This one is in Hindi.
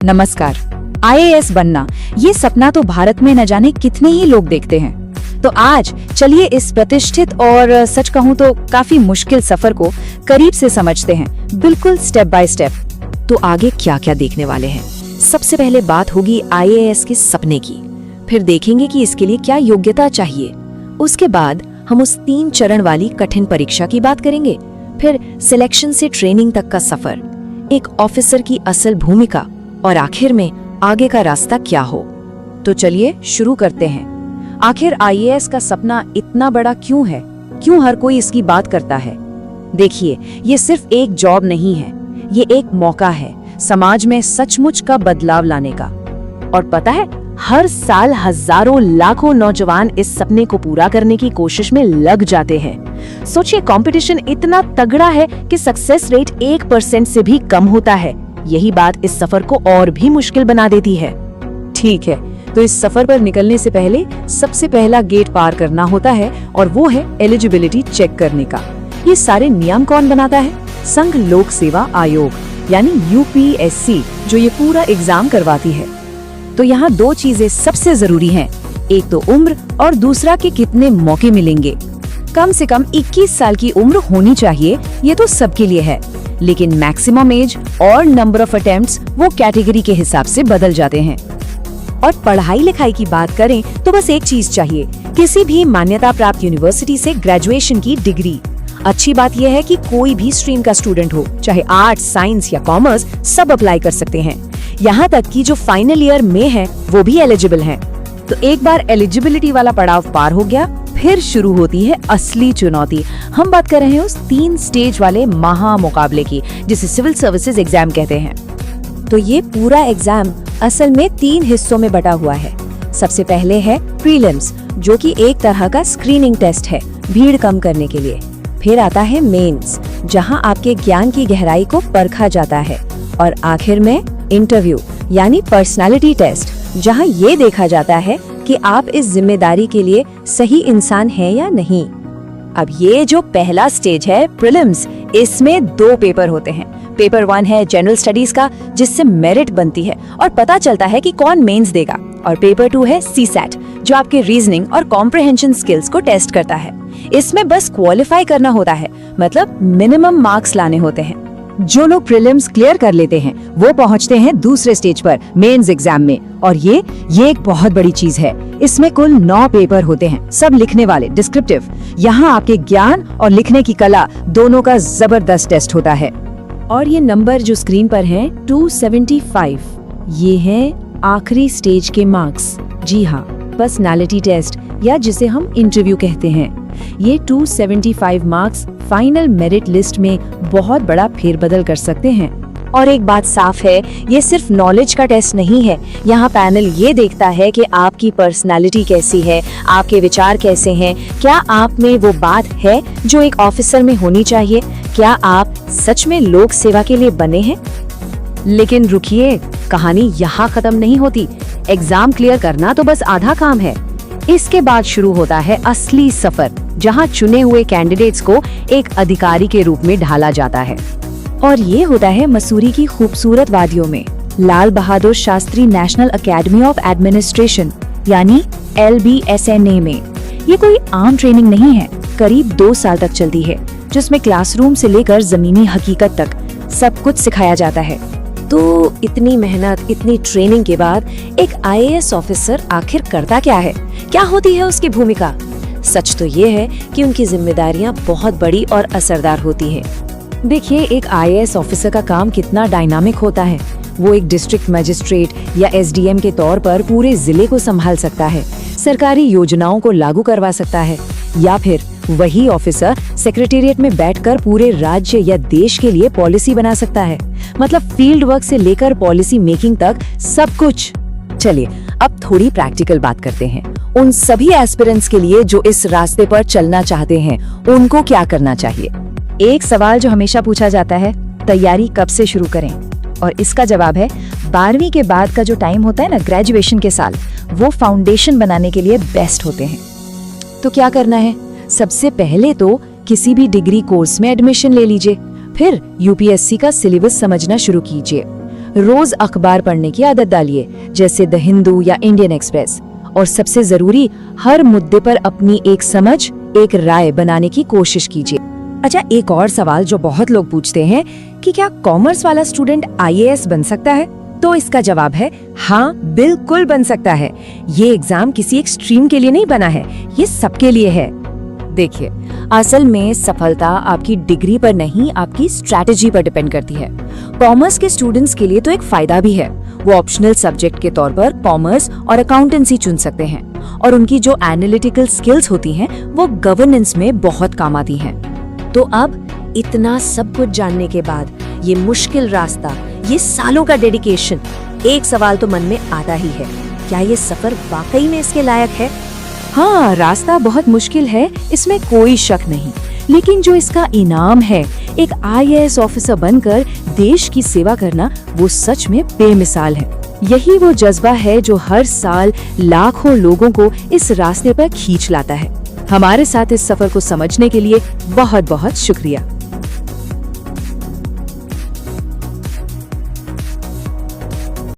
नमस्कार। आईएएस बनना ये सपना तो भारत में न जाने कितने ही लोग देखते हैं। तो आज चलिए इस प्रतिष्ठित और सच कहूँ तो काफी मुश्किल सफर को करीब से समझते हैं, बिल्कुल स्टेप बाय स्टेप। तो आगे क्या क्या देखने वाले हैं? सबसे पहले बात होगी आईएएस के सपने की, फिर देखेंगे कि इसके लिए क्या योग्यता चाहिए। उसके बाद हम उस 3 चरण वाली कठिन परीक्षा की बात करेंगे, फिर सिलेक्शन से ट्रेनिंग तक का सफर, एक ऑफिसर की असल भूमिका और आखिर में आगे का रास्ता क्या हो। तो चलिए शुरू करते हैं। आखिर आईएएस का सपना इतना बड़ा क्यों है? क्यों हर कोई इसकी बात करता है? देखिए, ये सिर्फ एक जॉब नहीं है, ये एक मौका है समाज में सचमुच का बदलाव लाने का। और पता है, हर साल हजारों लाखों नौजवान इस सपने को पूरा करने की कोशिश में लग जाते हैं। सोचिए, कंपटीशन इतना तगड़ा है कि सक्सेस रेट 1% से भी कम होता है। यही बात इस सफर को और भी मुश्किल बना देती है। ठीक है, तो इस सफर पर निकलने से पहले सबसे पहला गेट पार करना होता है और वो है एलिजिबिलिटी चेक करने का। ये सारे नियम कौन बनाता है? संघ लोक सेवा आयोग यानी यूपीएससी, जो ये पूरा एग्जाम करवाती है। तो यहाँ 2 चीजें सबसे जरूरी हैं, एक तो उम्र और दूसरा कि कितने मौके मिलेंगे। कम से कम 21 साल की उम्र होनी चाहिए, ये तो सबके लिए है, लेकिन मैक्सिमम एज और नंबर ऑफ अटेम्प्ट्स वो कैटेगरी के हिसाब से बदल जाते हैं। और पढ़ाई लिखाई की बात करें तो बस एक चीज चाहिए, किसी भी मान्यता प्राप्त यूनिवर्सिटी से ग्रेजुएशन की डिग्री। अच्छी बात यह है कि कोई भी स्ट्रीम का स्टूडेंट हो, चाहे आर्ट्स, साइंस या कॉमर्स, सब अप्लाई कर सकते हैं। यहाँ तक कि जो फाइनल ईयर में है वो भी एलिजिबल हैं। तो एक बार एलिजिबिलिटी वाला पड़ाव पार हो गया, फिर शुरू होती है असली चुनौती। हम बात कर रहे हैं उस 3 स्टेज वाले महा मुकाबले की, जिसे सिविल सर्विसेज एग्जाम कहते हैं। तो ये पूरा एग्जाम असल में 3 हिस्सों में बटा हुआ है। सबसे पहले है प्रीलिम्स, जो कि एक तरह का स्क्रीनिंग टेस्ट है भीड़ कम करने के लिए। फिर आता है मेंस, जहां आपके ज्ञान की गहराई को परखा जाता है। और आखिर में इंटरव्यू यानी पर्सनालिटी टेस्ट, जहां ये देखा जाता है कि आप इस जिम्मेदारी के लिए सही इंसान हैं या नहीं। अब ये जो पहला स्टेज है प्रीलिम्स, इसमें 2 पेपर होते हैं। पेपर 1 है जनरल स्टडीज का, जिससे मेरिट बनती है और पता चलता है कि कौन मेंस देगा। और पेपर 2 है सीसैट, जो आपके रीजनिंग और कॉम्प्रिहेंशन स्किल्स को टेस्ट करता है। इसमें बस क्वालिफाई करना होता है, मतलब मिनिमम मार्क्स लाने होते हैं। जो लोग प्रीलिम्स क्लियर कर लेते हैं वो पहुंचते हैं दूसरे स्टेज पर, मेंस एग्जाम में। और ये एक बहुत बड़ी चीज है। इसमें कुल 9 पेपर होते हैं, सब लिखने वाले, डिस्क्रिप्टिव। यहाँ आपके ज्ञान और लिखने की कला दोनों का जबरदस्त टेस्ट होता है। और ये नंबर जो स्क्रीन पर हैं 275, ये है आखिरी स्टेज के मार्क्स। जी हाँ, पर्सनालिटी टेस्ट या जिसे हम इंटरव्यू कहते हैं। ये 275 मार्क्स फाइनल मेरिट लिस्ट में बहुत बड़ा फेरबदल कर सकते हैं। और एक बात साफ है, ये सिर्फ नॉलेज का टेस्ट नहीं है। यहाँ पैनल ये देखता है कि आपकी पर्सनालिटी कैसी है, आपके विचार कैसे हैं, क्या आप में वो बात है जो एक ऑफिसर में होनी चाहिए, क्या आप सच में लोक सेवा के लिए बने हैं। लेकिन रुकिए, कहानी यहाँ खत्म नहीं होती। एग्जाम क्लियर करना तो बस आधा काम है। इसके बाद शुरू होता है असली सफर, जहाँ चुने हुए कैंडिडेट्स को एक अधिकारी के रूप में ढाला जाता है। और ये होता है मसूरी की खूबसूरत वादियों में, Lal Bahadur Shastri national academy of administration यानी LBSNA में। ये कोई आम ट्रेनिंग नहीं है, करीब 2 साल तक चलती है, जिसमें क्लासरूम से लेकर जमीनी हकीकत तक सब कुछ सिखाया जाता है। तो इतनी मेहनत, इतनी ट्रेनिंग के बाद एक आईएएस ऑफिसर आखिर करता क्या है? क्या होती है उसकी भूमिका? सच तो ये है कि उनकी जिम्मेदारियां बहुत बड़ी और असरदार होती है। देखिए, एक आईएएस ऑफिसर का काम कितना डायनामिक होता है। वो एक डिस्ट्रिक्ट मजिस्ट्रेट या SDM के तौर पर पूरे जिले को संभाल सकता है, सरकारी योजनाओं को लागू करवा सकता है, या फिर वही ऑफिसर सेक्रेटेरिएट में बैठकर पूरे राज्य या देश के लिए पॉलिसी बना सकता है। मतलब फील्ड वर्क से लेकर पॉलिसी मेकिंग तक सब कुछ। चलिए अब थोड़ी प्रैक्टिकल बात करते हैं। उन सभी एस्पिरेंट्स के लिए जो इस रास्ते पर चलना चाहते हैं, उनको क्या करना चाहिए? एक सवाल जो हमेशा पूछा जाता है, तैयारी कब से शुरू करें? और इसका जवाब है 12वीं के बाद का जो टाइम होता है ना, ग्रेजुएशन के साल, वो फाउंडेशन बनाने के लिए बेस्ट होते हैं। तो क्या करना है? सबसे पहले तो किसी भी डिग्री कोर्स में एडमिशन ले लीजिए, फिर यूपीएससी का सिलेबस समझना शुरू कीजिए, रोज अखबार पढ़ने की आदत डालिए, जैसे द हिंदू या इंडियन एक्सप्रेस। और सबसे जरूरी, हर मुद्दे पर अपनी एक समझ, एक राय बनाने की कोशिश कीजिए। अच्छा, एक और सवाल जो बहुत लोग पूछते हैं कि क्या कॉमर्स वाला स्टूडेंट IAS बन सकता है? तो इसका जवाब है हाँ, बिल्कुल बन सकता है। ये एग्जाम किसी एक स्ट्रीम के लिए नहीं बना है, ये सबके लिए है। देखिए, असल में सफलता आपकी डिग्री पर नहीं, आपकी स्ट्रैटेजी पर डिपेंड करती है। कॉमर्स के स्टूडेंट्स के लिए तो एक फायदा भी है, वो ऑप्शनल सब्जेक्ट के तौर पर कॉमर्स और अकाउंटेंसी चुन सकते हैं, और उनकी जो एनालिटिकल स्किल्स होती हैं वो गवर्नेंस में बहुत काम आती हैं। तो अब इतना सब कुछ जानने के बाद, ये मुश्किल रास्ता, ये सालों का डेडिकेशन, एक सवाल तो मन में आता ही है, क्या ये सफर वाकई में इसके लायक है? हाँ, रास्ता बहुत मुश्किल है, इसमें कोई शक नहीं, लेकिन जो इसका इनाम है, एक IAS ऑफिसर बनकर देश की सेवा करना, वो सच में बेमिसाल है। यही वो जज्बा है जो हर साल लाखों लोगों को इस रास्ते पर खींच लाता है। हमारे साथ इस सफर को समझने के लिए बहुत बहुत शुक्रिया।